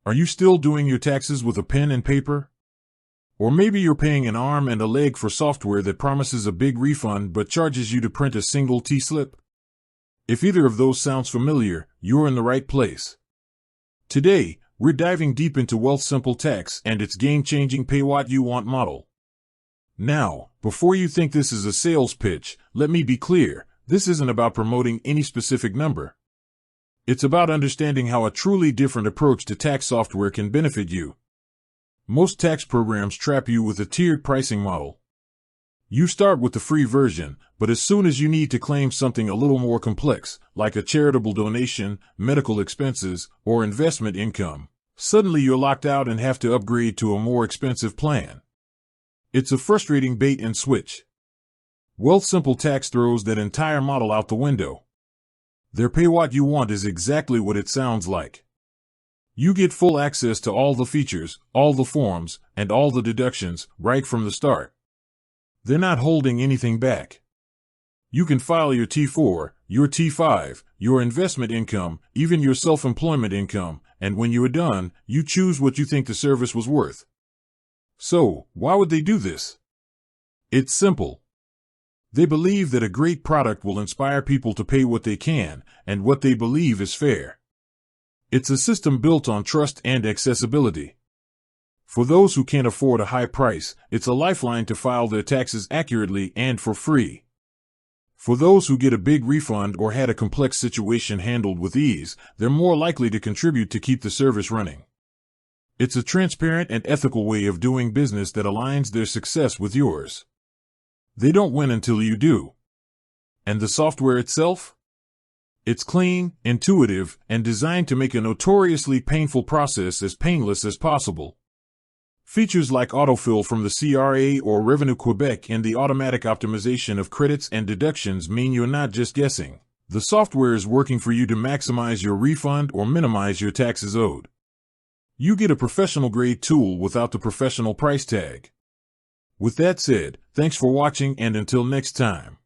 Are you still doing your taxes with a pen and paper? Or maybe you're paying an arm and a leg for software that promises a big refund but charges you to print a single T-slip? If either of those sounds familiar, you're in the right place. Today, we're diving deep into Wealthsimple Tax and its game-changing pay-what-you-want model. Now, before you think this is a sales pitch, let me be clear, this isn't about promoting any specific number. It's about understanding how a truly different approach to tax software can benefit you. Most tax programs trap you with a tiered pricing model. You start with the free version, but as soon as you need to claim something a little more complex, like a charitable donation, medical expenses, or investment income, suddenly you're locked out and have to upgrade to a more expensive plan. It's a frustrating bait and switch. Wealthsimple Tax throws that entire model out the window. Their pay-what-you-want is exactly what it sounds like. You get full access to all the features, all the forms, and all the deductions right from the start. They're not holding anything back. You can file your T4, your T5, your investment income, even your self-employment income, and when you are done, you choose what you think the service was worth. So, why would they do this? It's simple. They believe that a great product will inspire people to pay what they can, and what they believe is fair. It's a system built on trust and accessibility. For those who can't afford a high price, it's a lifeline to file their taxes accurately and for free. For those who get a big refund or had a complex situation handled with ease, they're more likely to contribute to keep the service running. It's a transparent and ethical way of doing business that aligns their success with yours. They don't win until you do. And the software itself? It's clean, intuitive, and designed to make a notoriously painful process as painless as possible. Features like autofill from the CRA or Revenue Quebec and the automatic optimization of credits and deductions mean you're not just guessing. The software is working for you to maximize your refund or minimize your taxes owed. You get a professional-grade tool without the professional price tag. With that said, thanks for watching and until next time.